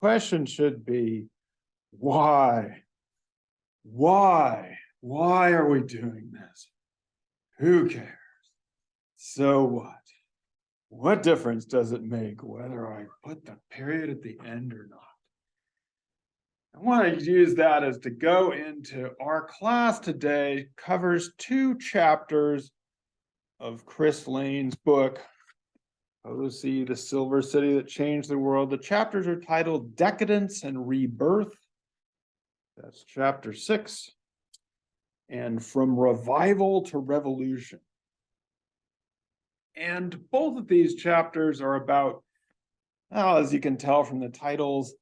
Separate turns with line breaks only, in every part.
question should be, why? Why? Why are we doing this? Who cares? So what? What difference does it make whether I put the period at the end or not? I want to use that as to go into our class today covers 2 chapters of Chris Lane's book, Potosí, the Silver City That Changed the World. The chapters are titled Decadence and Rebirth. That's chapter 6. And From Revival to Revolution. And both of these chapters are about, well, as you can tell from the titles,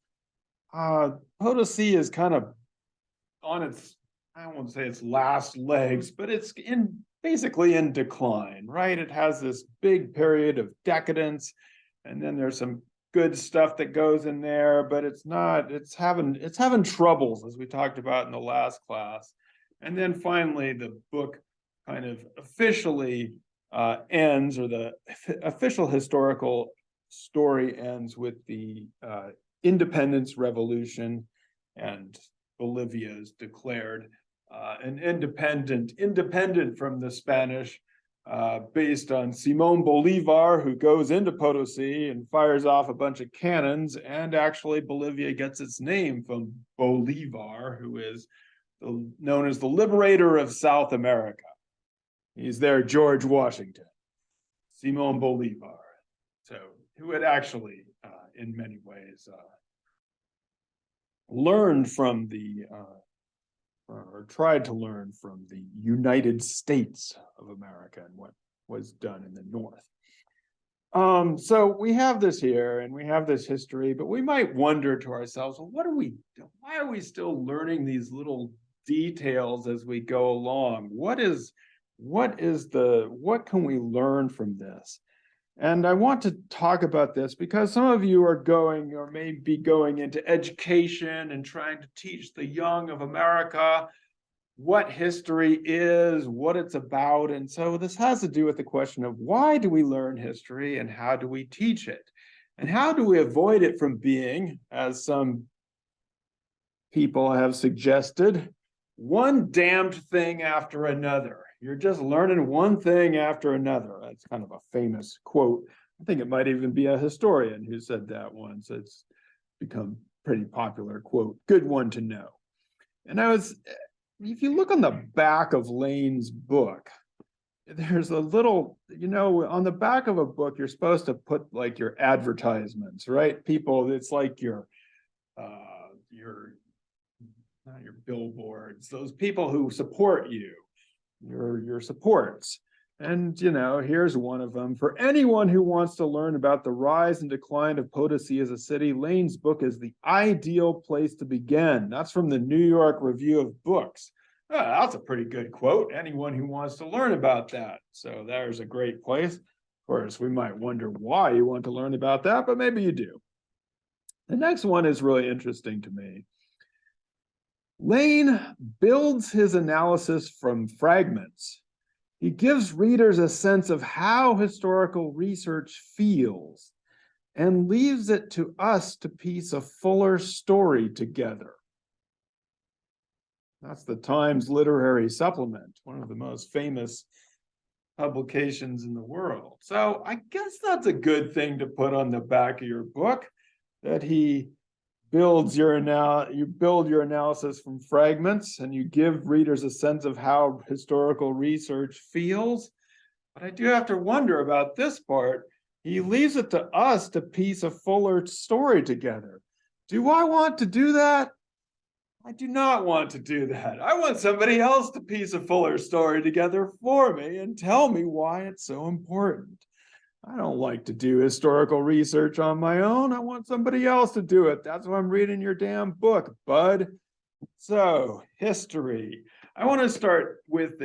Potosí is kind of on its, I won't say its last legs, but it's basically in decline, right? It has this big period of decadence, and then there's some good stuff that goes in there, but it's having troubles, as we talked about in the last class. And then finally, the book kind of officially ends, or the official historical story ends with the independence revolution, and Bolivia is declared an independent from the Spanish, based on Simón Bolívar, who goes into Potosí and fires off a bunch of cannons, and actually Bolivia gets its name from Bolívar, who is known as the liberator of South America. He's their George Washington, Simón Bolívar. So who had actually, in many ways, learned from the, or tried to learn from the United States of America and what was done in the North. So we have this here, and we have this history, but we might wonder to ourselves, well, why are we still learning these little details as we go along? What can we learn from this? And I want to talk about this because some of you are going, or may be going, into education and trying to teach the young of America what history is, what it's about. And so this has to do with the question of, why do we learn history and how do we teach it? And how do we avoid it from being, as some people have suggested, one damned thing after another? You're just learning one thing after another. That's kind of a famous quote. I think it might even be a historian who said that once. It's become a pretty popular quote. Good one to know. And if you look on the back of Lane's book, there's a little, on the back of a book, you're supposed to put like your advertisements, right? People, it's like not your billboards, those people who support you. Your supports. And here's one of them. For anyone who wants to learn about the rise and decline of Potosí as a city, Lane's book is the ideal place to begin. That's from the New York Review of Books. Oh, that's a pretty good quote. Anyone who wants to learn about that. So there's a great place. Of course, we might wonder why you want to learn about that, but maybe you do. The next one is really interesting to me. Lane builds his analysis from fragments. He gives readers a sense of how historical research feels and leaves it to us to piece a fuller story together. That's the Times Literary Supplement, one of the most famous publications in the world. So I guess that's a good thing to put on the back of your book, that he build your analysis from fragments, and you give readers a sense of how historical research feels. But I do have to wonder about this part. He leaves it to us to piece a fuller story together. Do I want to do that? I do not want to do that. I want somebody else to piece a fuller story together for me and tell me why it's so important. I don't like to do historical research on my own. I want somebody else to do it. That's why I'm reading your damn book, bud. So, history. I want to start with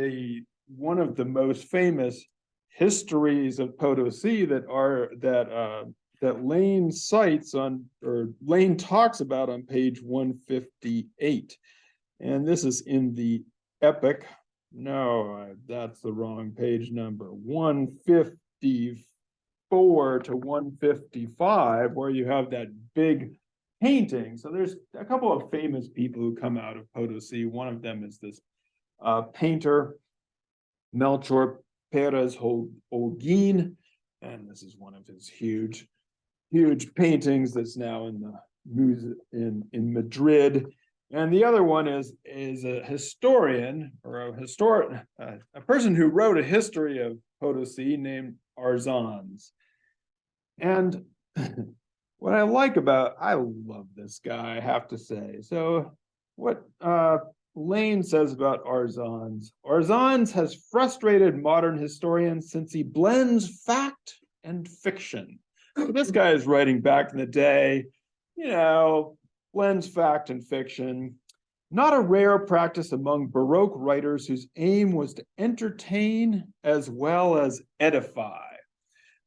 one of the most famous histories of Potosí that Lane cites on, or Lane talks about on page 158. And this is in the epic. No, that's the wrong page number. 154 to 155, where you have that big painting. So there's a couple of famous people who come out of Potosí. One of them is this painter, Melchor Perez Holguin, and this is one of his huge paintings that's now in the museum in Madrid. And the other one is a historian or a person who wrote a history of Potosí named Arzáns. And what I love this guy, I have to say. So what Lane says about Arzáns. Arzáns has frustrated modern historians since he blends fact and fiction. So this guy is writing back in the day, blends fact and fiction. Not a rare practice among Baroque writers whose aim was to entertain as well as edify.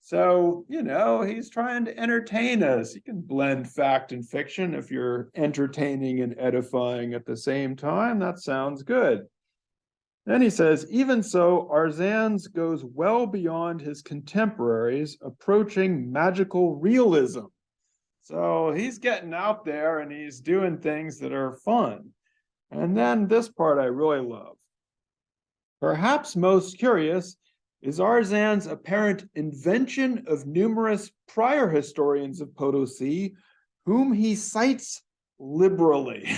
So, he's trying to entertain us. You can blend fact and fiction if you're entertaining and edifying at the same time. That sounds good. Then he says, even so, Arzáns goes well beyond his contemporaries, approaching magical realism. So he's getting out there and he's doing things that are fun. And then this part I really love. Perhaps most curious is Arzáns' apparent invention of numerous prior historians of Potosí, whom he cites liberally.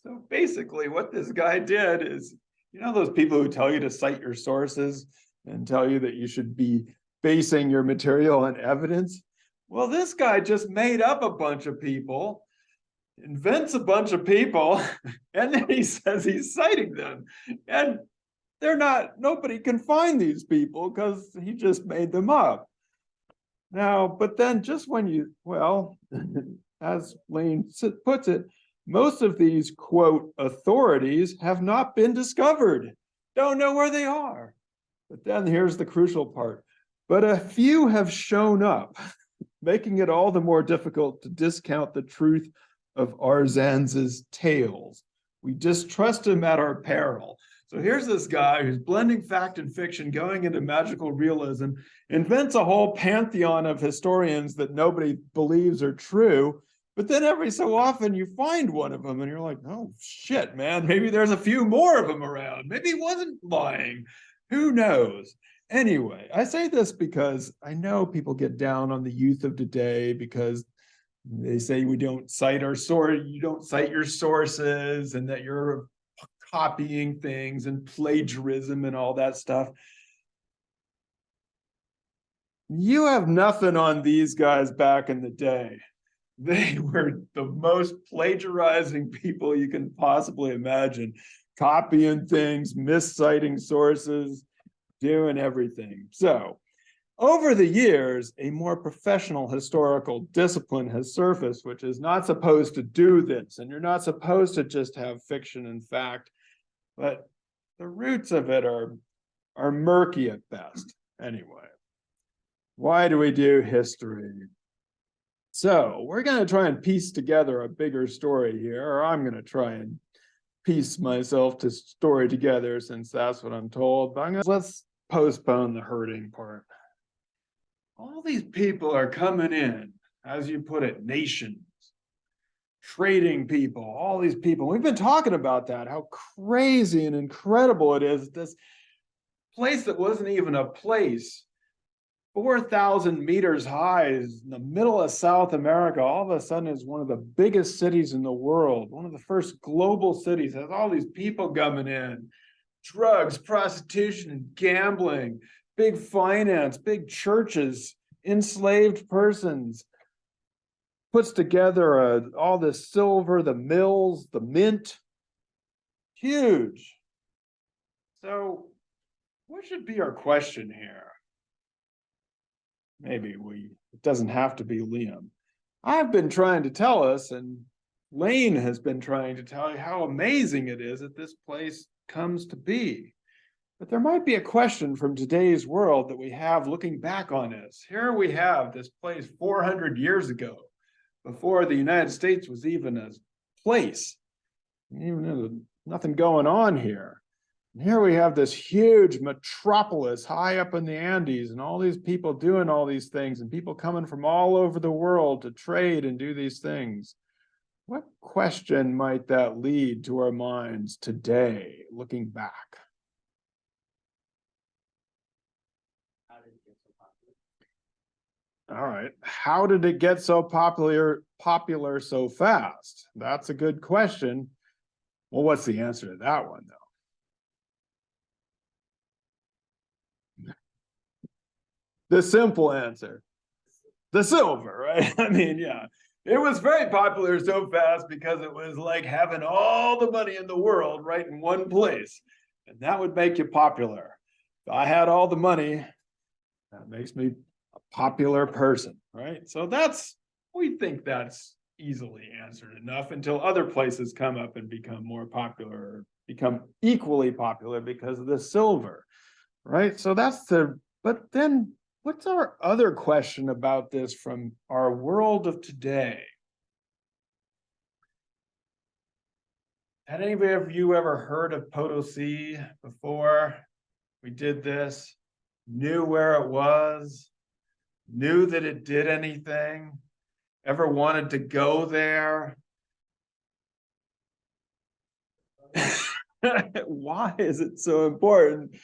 So basically what this guy did is, those people who tell you to cite your sources and tell you that you should be basing your material on evidence? Well, this guy just made up a bunch of people, invents a bunch of people, and then he says he's citing them. And nobody can find these people because he just made them up. Now, but then just when as Lane puts it, most of these, quote, authorities have not been discovered. Don't know where they are. But then here's the crucial part. But a few have shown up, making it all the more difficult to discount the truth of Arzáns' tales. We distrust him at our peril. So here's this guy who's blending fact and fiction, going into magical realism, invents a whole pantheon of historians that nobody believes are true. But then every so often you find one of them and you're like, oh shit, man, maybe there's a few more of them around. Maybe he wasn't lying. Who knows? Anyway, I say this because I know people get down on the youth of today because they say we don't cite our source, you don't cite your sources, and that you're copying things and plagiarism and all that stuff. You have nothing on these guys back in the day. They were the most plagiarizing people you can possibly imagine, copying things, misciting sources, doing everything. So over the years, a more professional historical discipline has surfaced, which is not supposed to do this. And you're not supposed to just have fiction and fact, but the roots of it are murky at best. Anyway, why do we do history? So we're going to try and piece together a bigger story here, or I'm going to try and piece myself to story together since that's what I'm told. But let's postpone the hurting part. All these people are coming in, as you put it, nations, trading people, all these people. We've been talking about that, how crazy and incredible it is. This place that wasn't even a place, 4,000 meters high, is in the middle of South America, all of a sudden is one of the biggest cities in the world, one of the first global cities, has all these people coming in, drugs, prostitution, and gambling, big finance, big churches, enslaved persons, puts together all this silver, the mills, the mint, huge. So what should be our question here? Maybe it doesn't have to be Liam. I've been trying to tell us, and Lane has been trying to tell you how amazing it is that this place comes to be. But there might be a question from today's world that we have looking back on this. Here we have this place 400 years ago, before the United States was even a place. Even nothing going on here. And here we have this huge metropolis high up in the Andes, and all these people doing all these things, and people coming from all over the world to trade and do these things. What question might that lead to our minds today, looking back? All right, how did it get so popular so fast? That's a good question. Well, what's the answer to that one, though? The simple answer, the silver, right? I mean, yeah, it was very popular so fast because it was like having all the money in the world right in one place, and that would make you popular. If I had all the money, that makes me a popular person, right? So we think that's easily answered enough until other places come up and become more popular, or become equally popular because of the silver, right? So but then what's our other question about this from our world of today? Had anybody of you ever heard of Potosí before we did this? Knew where it was? Knew that it did anything? Ever wanted to go there? Why is it so important?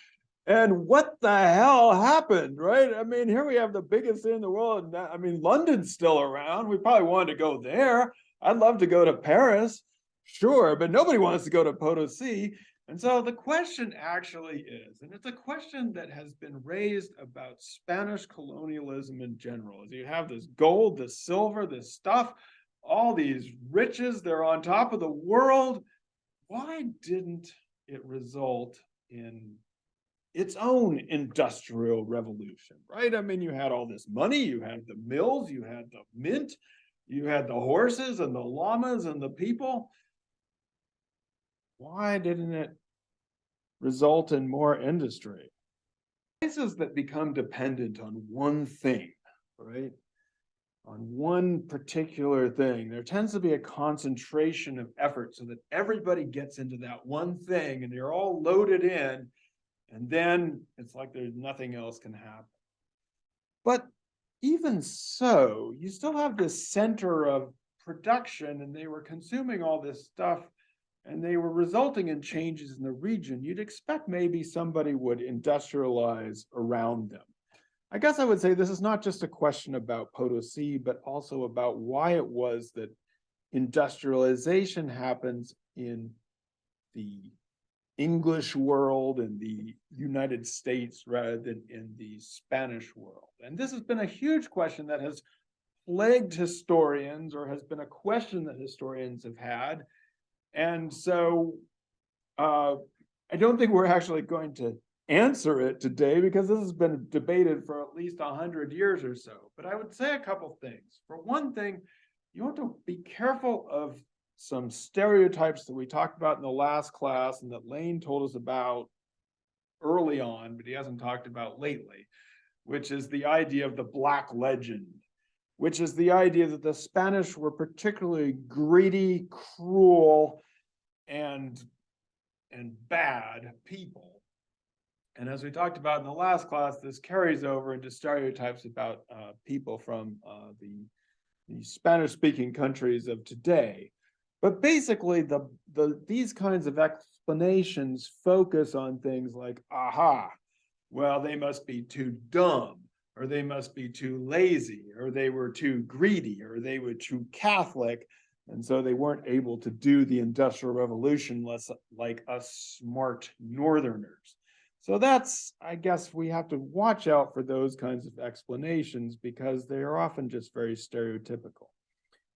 And what the hell happened, right? I mean, here we have the biggest city in the world. And I mean, London's still around. We probably wanted to go there. I'd love to go to Paris, sure, but nobody wants to go to Potosí. And so the question actually is, and it's a question that has been raised about Spanish colonialism in general, is you have this gold, this silver, this stuff, all these riches, they're on top of the world. Why didn't it result in its own industrial revolution, right? I mean, you had all this money, you had the mills, you had the mint, you had the horses and the llamas and the people. Why didn't it result in more industry? Places that become dependent on one thing, right? On one particular thing, there tends to be a concentration of effort so that everybody gets into that one thing and you're all loaded in, and then it's like there's nothing else can happen. But even so, you still have this center of production, and they were consuming all this stuff, and they were resulting in changes in the region. You'd expect maybe somebody would industrialize around them. I guess I would say this is not just a question about Potosí, but also about why it was that industrialization happens in the English world and the United States rather than in the Spanish world. And this has been a huge question that has plagued historians, or has been a question that historians have had. And so I don't think we're actually going to answer it today, because this has been debated for at least 100 years or so. But I would say a couple things. For one thing, you want to be careful of some stereotypes that we talked about in the last class and that Lane told us about early on, but he hasn't talked about lately, which is the idea of the Black Legend, which is the idea that the Spanish were particularly greedy, cruel, and bad people. And as we talked about in the last class, this carries over into stereotypes about people from the Spanish-speaking countries of today. But basically, these kinds of explanations focus on things like, aha, well, they must be too dumb, or they must be too lazy, or they were too greedy, or they were too Catholic, and so they weren't able to do the Industrial Revolution like us smart Northerners. So that's, I guess we have to watch out for those kinds of explanations, because they are often just very stereotypical.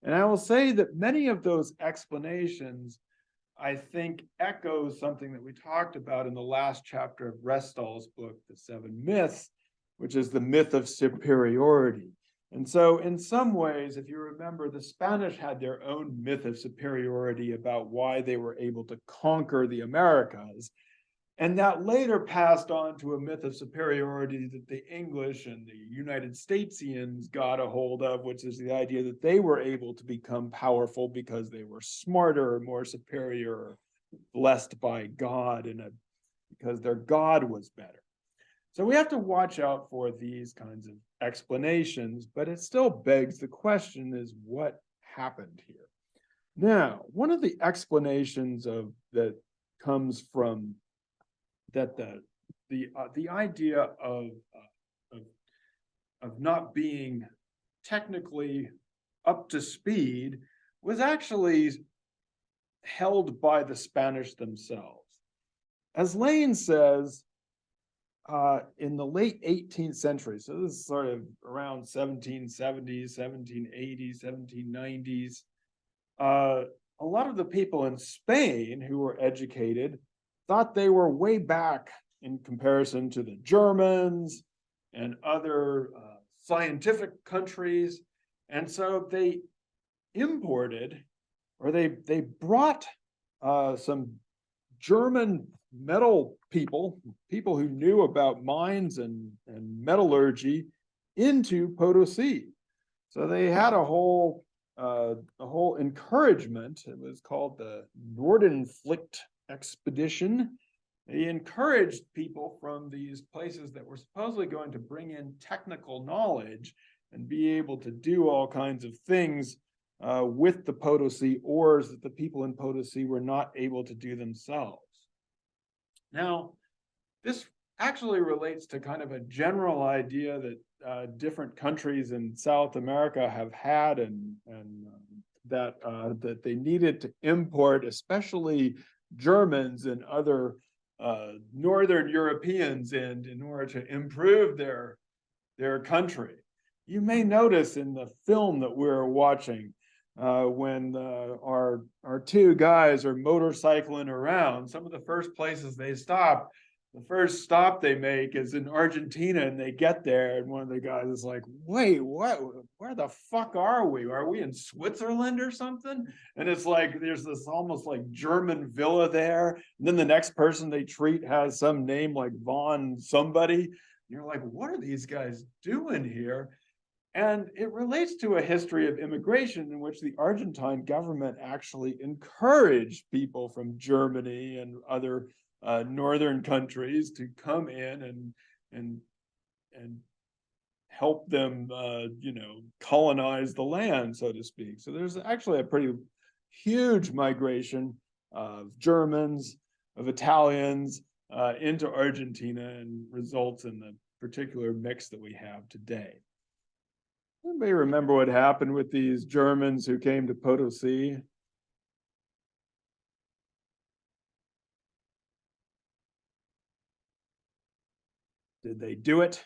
And I will say that many of those explanations, I think, echo something that we talked about in the last chapter of Restall's book, The Seven Myths, which is the myth of superiority. And so in some ways, if you remember, the Spanish had their own myth of superiority about why they were able to conquer the Americas. And that later passed on to a myth of superiority that the English and the United Statesians got a hold of, which is the idea that they were able to become powerful because they were smarter, more superior, blessed by God in a because their God was better. So we have to watch out for these kinds of explanations, but it still begs the question is what happened here? Now, one of the explanations of that comes from that the idea of not being technically up to speed was actually held by the Spanish themselves. As Lane says, in the late 18th century, so this is sort of around 1770s, 1780s, 1790s, a lot of the people in Spain who were educated thought they were way back in comparison to the Germans and other scientific countries. And so they imported, or they brought some German metal people who knew about mines and metallurgy into Potosí. So they had a whole encouragement. It was called the Nordenflicht Expedition. They encouraged people from these places that were supposedly going to bring in technical knowledge and be able to do all kinds of things with the Potosí ores that the people in Potosí were not able to do themselves. Now, this actually relates to kind of a general idea that different countries in South America have had, and that they needed to import, especially Germans and other Northern Europeans in order to improve their country. You may notice in the film that we're watching, when our two guys are motorcycling around, some of the first places they stop, the first stop they make is in Argentina, and they get there, and one of the guys is like, wait, what? Where the fuck are we? Are we in Switzerland or something? And it's like, there's this almost like German villa there. And then the next person they treat has some name like Von somebody. And you're like, what are these guys doing here? And it relates to a history of immigration in which the Argentine government actually encouraged people from Germany and other northern countries to come in and help them, colonize the land, so to speak. So there's actually a pretty huge migration of Germans, of Italians into Argentina, and results in the particular mix that we have today. Anybody remember what happened with these Germans who came to Potosí? Did they do it?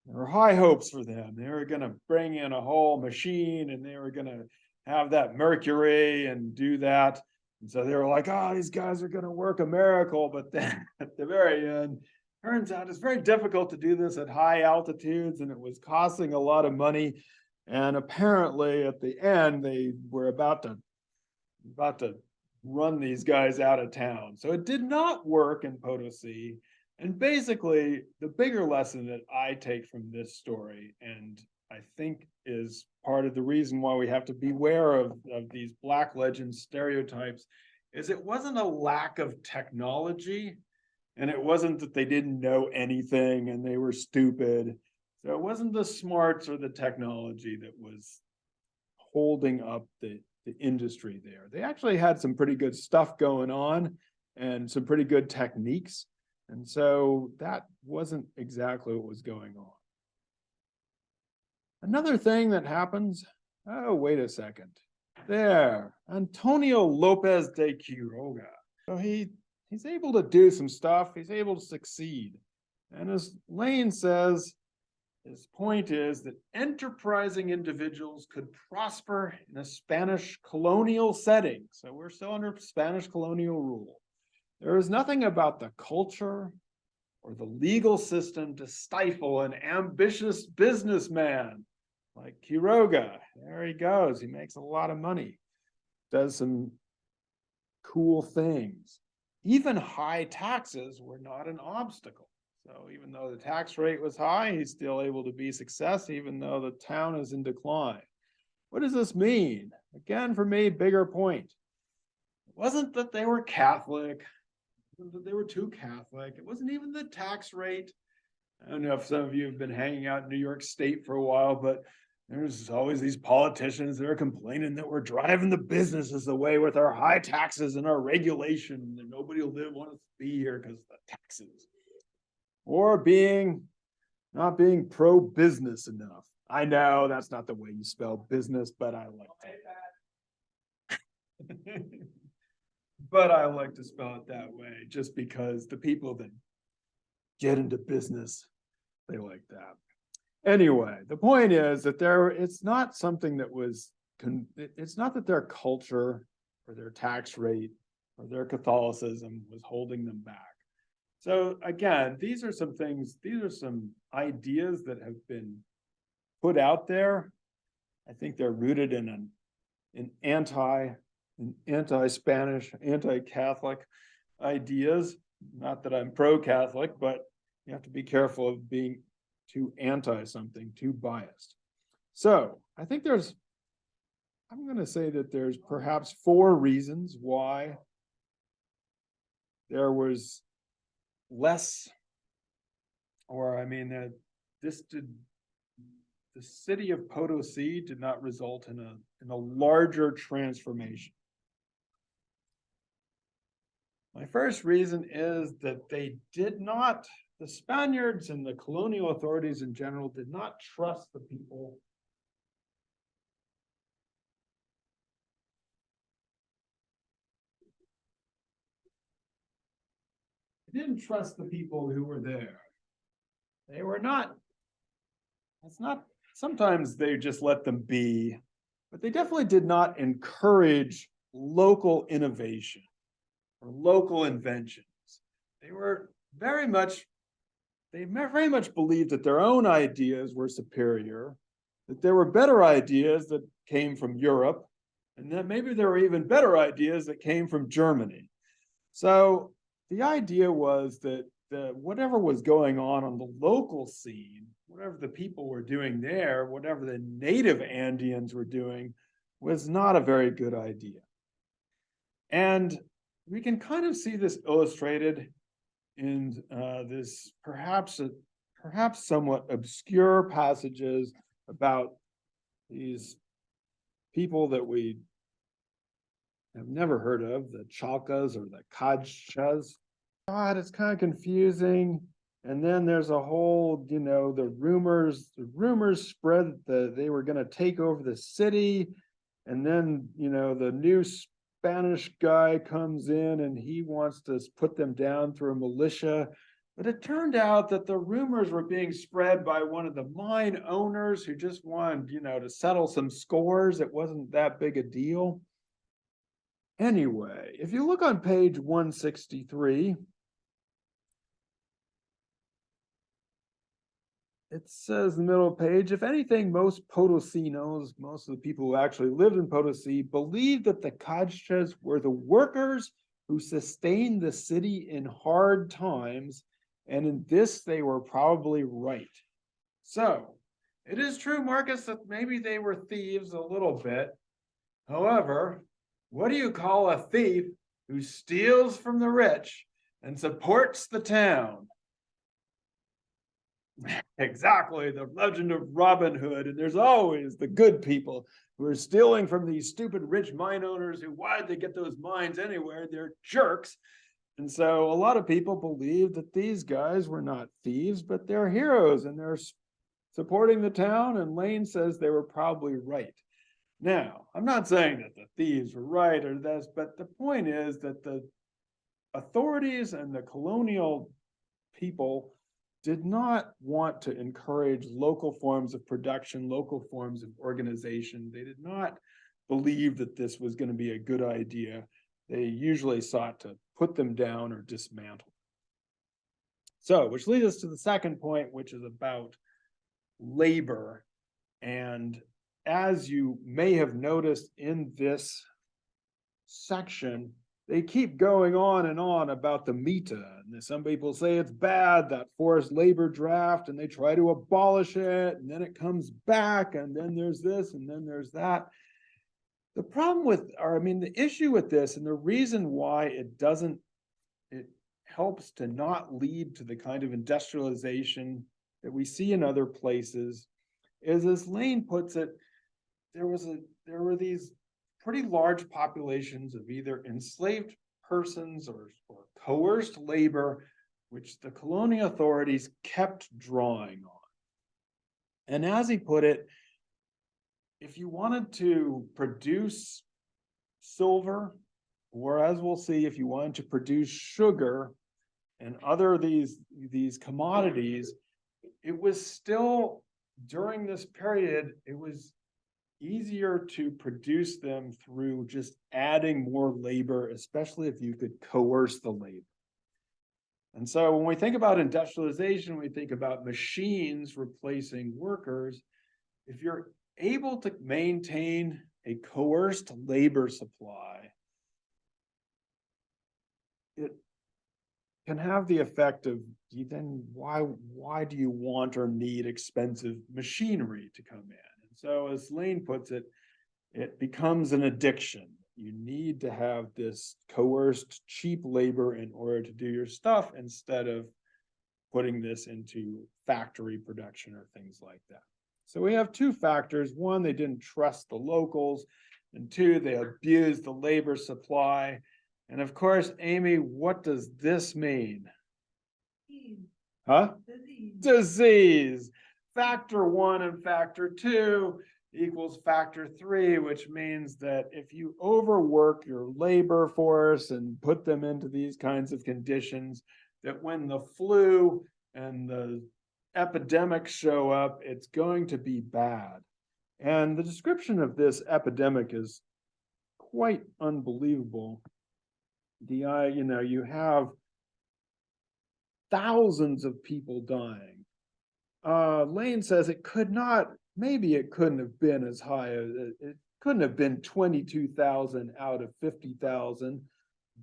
There were high hopes for them. They were going to bring in a whole machine, and they were going to have that mercury and do that. And so they were like, oh, these guys are going to work a miracle. But then at the very end, turns out it's very difficult to do this at high altitudes, and it was costing a lot of money. And apparently at the end, they were about to run these guys out of town. So it did not work in Potosí. And basically, the bigger lesson that I take from this story, and I think is part of the reason why we have to beware of these Black legend stereotypes, is it wasn't a lack of technology, and it wasn't that they didn't know anything and they were stupid. So it wasn't the smarts or the technology that was holding up the industry there. They actually had some pretty good stuff going on and some pretty good techniques. And so that wasn't exactly what was going on. Another thing that happens, oh, wait a second. There, Antonio Lopez de Quiroga. So he's able to do some stuff. He's able to succeed. And as Lane says, his point is that enterprising individuals could prosper in a Spanish colonial setting. So we're still under Spanish colonial rule. There is nothing about the culture or the legal system to stifle an ambitious businessman like Quiroga. There he goes. He makes a lot of money, does some cool things. Even high taxes were not an obstacle. So even though the tax rate was high, he's still able to be successful, even though the town is in decline. What does this mean? Again, for me, bigger point. It wasn't that they were Catholic, it wasn't that they were too Catholic, it wasn't even the tax rate. I don't know if some of you have been hanging out in New York State for a while, but there's always these politicians that are complaining that we're driving the businesses away with our high taxes and our regulation, and nobody will want to be here because of the taxes. Or not being pro-business enough. I know that's not the way you spell business, but I like that. But I like to spell it that way just because the people that get into business, they like that. Anyway, the point is that it's not something that was, it's not that their culture or their tax rate or their Catholicism was holding them back. So again, these are some ideas that have been put out there. I think they're rooted in an anti-Spanish, anti-Catholic ideas. Not that I'm pro-Catholic, but you have to be careful of being too anti something, too biased. So I think I'm going to say that there's perhaps 4 reasons why there was less, the city of Potosí did not result in a larger transformation. My first reason is that the Spaniards and the colonial authorities in general did not trust the people. They didn't trust the people who were there. They were not, sometimes they just let them be, but they definitely did not encourage local innovation or local inventions. They very much believed that their own ideas were superior, that there were better ideas that came from Europe, and that maybe there were even better ideas that came from Germany. So the idea was that whatever was going on the local scene, whatever the people were doing there, whatever the native Andeans were doing, was not a very good idea. And we can kind of see this illustrated in this perhaps somewhat obscure passages about these people that we have never heard of, the Chalcas or the Kajchas. God, it's kind of confusing. And then there's a whole, the rumors spread that they were going to take over the city. And then, the new Spanish guy comes in and he wants to put them down through a militia. But it turned out that the rumors were being spread by one of the mine owners who just wanted, to settle some scores. It wasn't that big a deal. Anyway, if you look on page 163, it says in the middle of the page, if anything, most Potosinos, most of the people who actually lived in Potosí, believed that the Kajchas were the workers who sustained the city in hard times, and in this they were probably right. So, it is true, Marcus, that maybe they were thieves a little bit. However, what do you call a thief who steals from the rich and supports the town? Exactly, the legend of Robin Hood. And there's always the good people who are stealing from these stupid rich mine owners who, why did they get those mines anywhere? They're jerks. And so a lot of people believe that these guys were not thieves, but they're heroes and they're supporting the town. And Lane says they were probably right. Now, I'm not saying that the thieves were right or this, but the point is that the authorities and the colonial people did not want to encourage local forms of production, local forms of organization. They did not believe that this was going to be a good idea. They usually sought to put them down or dismantle. So, which leads us to the second point, which is about labor. And as you may have noticed in this section, they keep going on and on about the meta. And some people say it's bad, that forced labor draft, and they try to abolish it, and then it comes back, and then there's this, and then there's that. The problem with, or I mean, the issue with this, and the reason why it helps to not lead to the kind of industrialization that we see in other places, is, as Lane puts it, there were these pretty large populations of either enslaved persons or coerced labor, which the colonial authorities kept drawing on. And as he put it, if you wanted to produce silver, or as we'll see, if you wanted to produce sugar and other these commodities, it was still, during this period, it was easier to produce them through just adding more labor, especially if you could coerce the labor. And so when we think about industrialization, we think about machines replacing workers. If you're able to maintain a coerced labor supply, it can have the effect of, then why do you want or need expensive machinery to come in? So as Lane puts it, it becomes an addiction. You need to have this coerced cheap labor in order to do your stuff, instead of putting this into factory production or things like that. So we have two factors. One, they didn't trust the locals, and two, they abused the labor supply. And of course, Amy, what does this mean? Huh? Disease. Factor 1 and factor 2 equals factor 3, which means that if you overwork your labor force and put them into these kinds of conditions, that when the flu and the epidemic show up, it's going to be bad. And the description of this epidemic is quite unbelievable. You have thousands of people dying. Lane says it couldn't have been as high as, it couldn't have been 22,000 out of 50,000,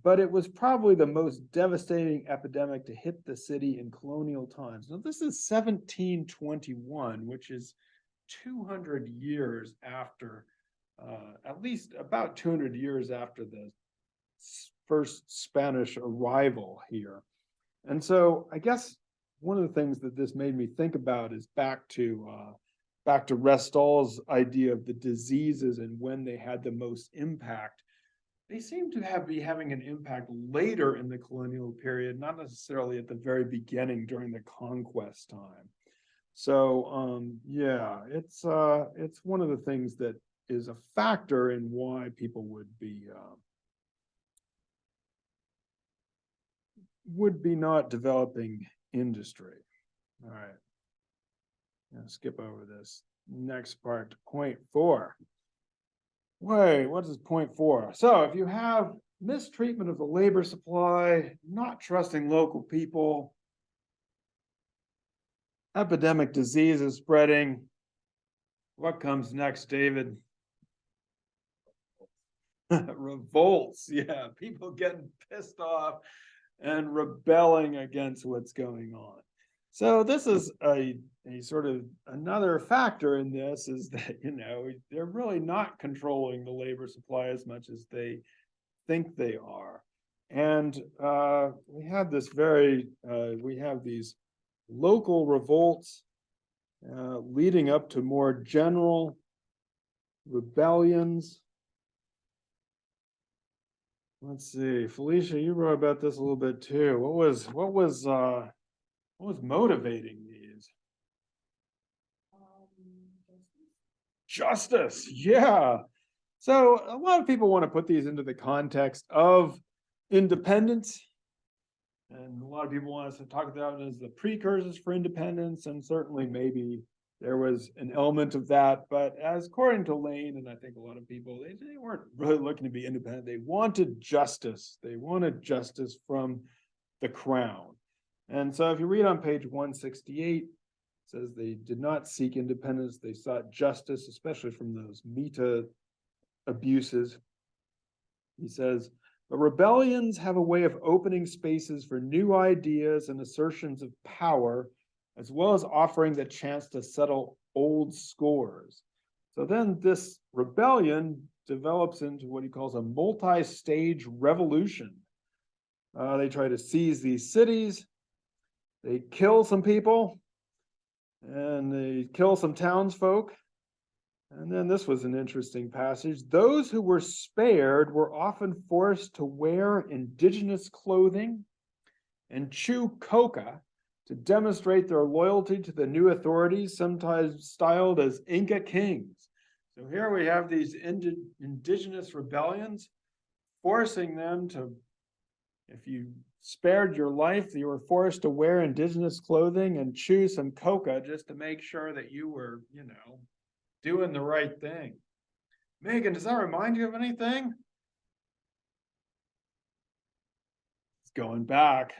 but it was probably the most devastating epidemic to hit the city in colonial times. Now, this is 1721, which is 200 years after, at least about 200 years after the first Spanish arrival here. And so I guess one of the things that this made me think about is back to Restall's idea of the diseases and when they had the most impact. They seem to be having an impact later in the colonial period, not necessarily at the very beginning during the conquest time. So yeah, it's one of the things that is a factor in why people would be not developing industry. All right. Now skip over this next part to point 4. Wait, what is point 4? So if you have mistreatment of the labor supply, not trusting local people, epidemic disease is spreading, what comes next, David? Revolts. Yeah, people getting pissed off and rebelling against what's going on. So this is a sort of another factor in this, is that, they're really not controlling the labor supply as much as they think they are. And we have these local revolts leading up to more general rebellions. Let's see, Felicia, you wrote about this a little bit too. What was motivating these? Justice, yeah. So a lot of people want to put these into the context of independence, and a lot of people want us to talk about it as the precursors for independence, and certainly maybe there was an element of that, but as according to Lane, and I think a lot of people, they weren't really looking to be independent. They wanted justice. They wanted justice from the crown. And so if you read on page 168, it says they did not seek independence. They sought justice, especially from those meta abuses. He says, The rebellions have a way of opening spaces for new ideas and assertions of power, as well as offering the chance to settle old scores. So then this rebellion develops into what he calls a multi-stage revolution. They try to seize these cities, they kill some people, and they kill some townsfolk. And then this was an interesting passage. Those who were spared were often forced to wear indigenous clothing and chew coca to demonstrate their loyalty to the new authorities, sometimes styled as Inca kings. So here we have these indigenous rebellions, forcing them to, if you spared your life, you were forced to wear indigenous clothing and chew some coca just to make sure that you were, doing the right thing. Megan, does that remind you of anything? It's going back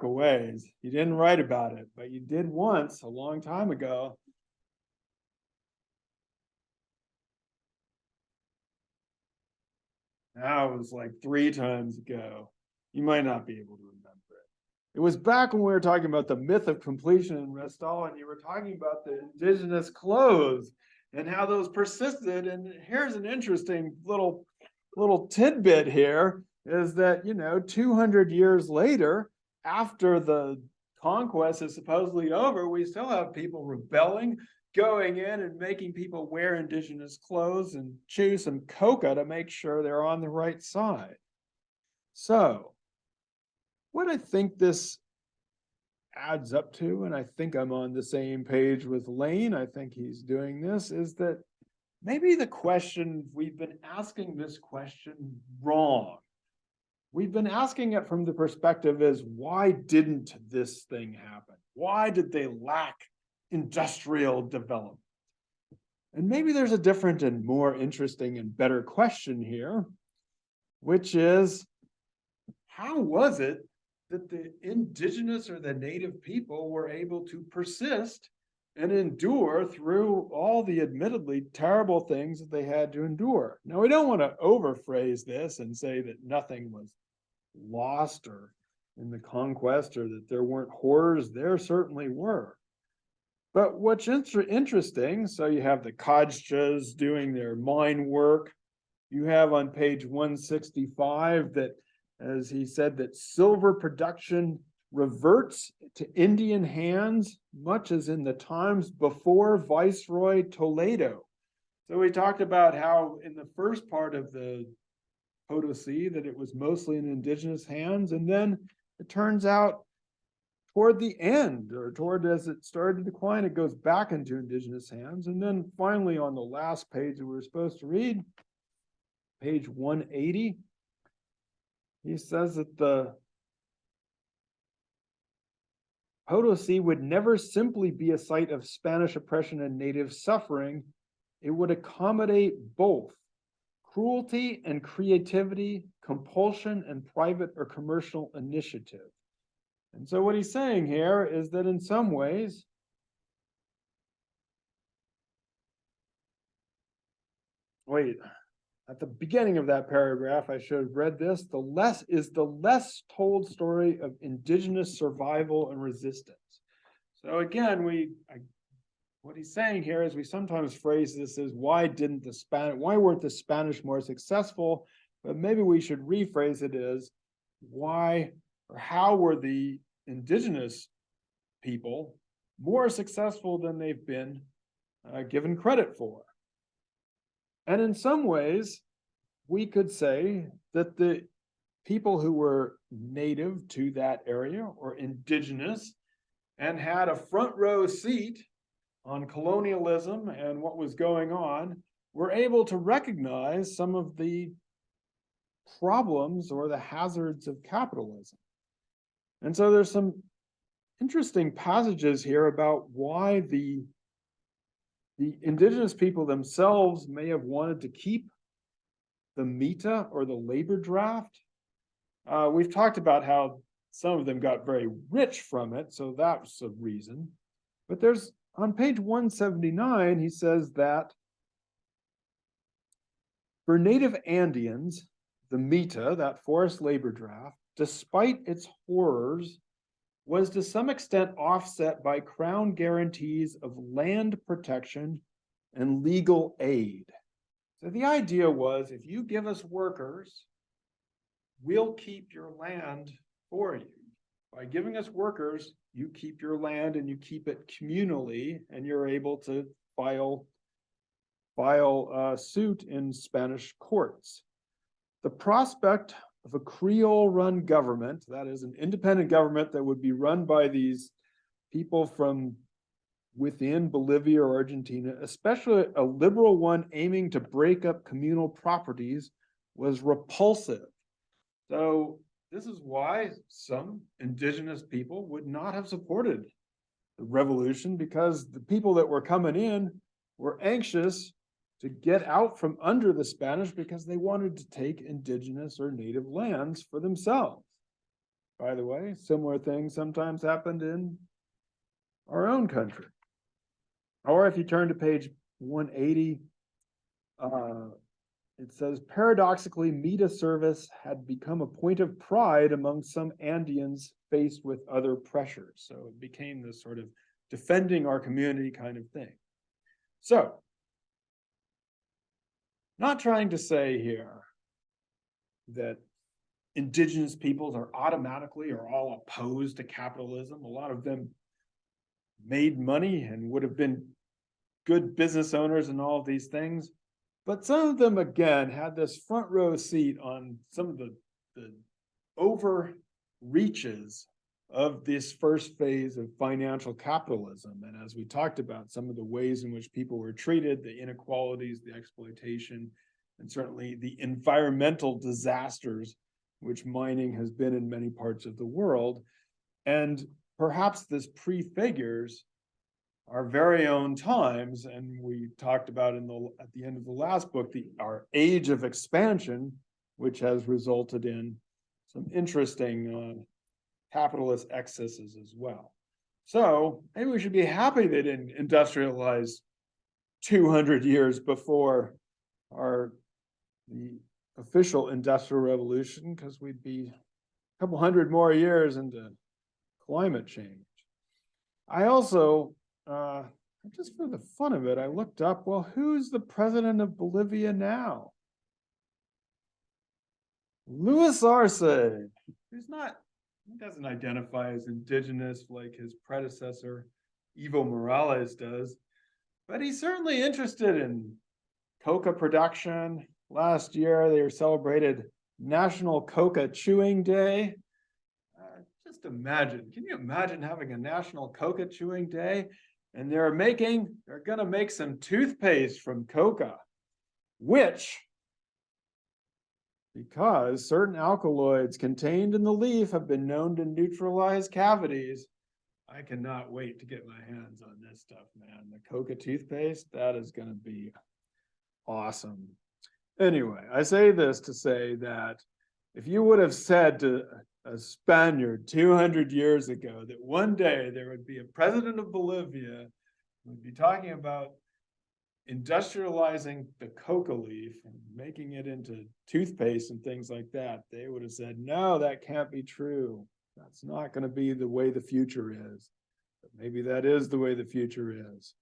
a ways. You didn't write about it, but you did once a long time ago. Now it was like 3 times ago. You might not be able to remember it. It was back when we were talking about the myth of completion in Restall, and you were talking about the indigenous clothes and how those persisted. And here's an interesting little tidbit here is that, 200 years later, after the conquest is supposedly over, we still have people rebelling, going in and making people wear indigenous clothes and chew some coca to make sure they're on the right side. So what I think this adds up to, and I think I'm on the same page with Lane, I think he's doing this, is that maybe the question, we've been asking this question wrong. We've been asking it from the perspective is, why didn't this thing happen? Why did they lack industrial development? And maybe there's a different and more interesting and better question here, which is, how was it that the indigenous or the native people were able to persist and endure through all the admittedly terrible things that they had to endure? Now, we don't want to overphrase this and say that nothing was lost or in the conquest or that there weren't horrors. There certainly were. But what's interesting, so you have the Kajjas doing their mine work. You have on page 165 that, as he said, that silver production reverts to Indian hands, much as in the times before Viceroy Toledo. So we talked about how in the first part of the Potosí that it was mostly in indigenous hands, and then it turns out toward the end, or toward as it started to decline, it goes back into indigenous hands. And then finally on the last page that we were supposed to read, page 180, he says that the Potosí would never simply be a site of Spanish oppression and native suffering. It would accommodate both cruelty and creativity, compulsion and private or commercial initiative. And so what he's saying here is that in some ways, at the beginning of that paragraph, I should have read this. The less told story of indigenous survival and resistance. So again, what he's saying here is we sometimes phrase this as why weren't the Spanish more successful? But maybe we should rephrase it as why or how were the indigenous people more successful than they've been given credit for? And in some ways, we could say that the people who were native to that area or indigenous and had a front row seat on colonialism and what was going on were able to recognize some of the problems or the hazards of capitalism. And so there's some interesting passages here about why the indigenous people themselves may have wanted to keep the mita or the labor draft. We've talked about how some of them got very rich from it, so that's a reason. But there's on page 179, he says that for native Andeans, the MITA, that forced labor draft, despite its horrors, was to some extent offset by crown guarantees of land protection and legal aid. So the idea was, if you give us workers, we'll keep your land for you. By giving us workers, you keep your land and you keep it communally, and you're able to file suit in Spanish courts. The prospect of a Creole-run government, that is an independent government that would be run by these people from within Bolivia or Argentina, especially a liberal one aiming to break up communal properties, was repulsive. So this is why some indigenous people would not have supported the revolution, because the people that were coming in were anxious to get out from under the Spanish because they wanted to take indigenous or native lands for themselves. By the way, similar things sometimes happened in our own country. Or if you turn to page 180, it says, paradoxically, MITA service had become a point of pride among some Andeans faced with other pressures. So it became this sort of defending our community kind of thing. So, not trying to say here that indigenous peoples are automatically or all opposed to capitalism. A lot of them made money and would have been good business owners and all of these things. But some of them, again, had this front row seat on some of the overreaches of this first phase of financial capitalism. And as we talked about, some of the ways in which people were treated, the inequalities, the exploitation, and certainly the environmental disasters which mining has been in many parts of the world. And perhaps this prefigures our very own times, and we talked about at the end of the last book, our age of expansion, which has resulted in some interesting capitalist excesses as well. So maybe we should be happy they didn't industrialize 200 years before the official industrial revolution, because we'd be a couple hundred more years into climate change. I also, just for the fun of it, I looked up, well, who's the president of Bolivia now? Luis Arce, he doesn't identify as indigenous like his predecessor, Evo Morales, does, but he's certainly interested in coca production. Last year, they celebrated National Coca Chewing Day. Just imagine, can you imagine having a National Coca Chewing Day? And they're gonna make some toothpaste from coca, which, because certain alkaloids contained in the leaf have been known to neutralize cavities, I cannot wait to get my hands on this stuff, man. The coca toothpaste, that is gonna be awesome. Anyway, I say this to say that if you would have said to a Spaniard 200 years ago that one day there would be a president of Bolivia who would be talking about industrializing the coca leaf and making it into toothpaste and things like that, they would have said, no, that can't be true. That's not going to be the way the future is. But maybe that is the way the future is.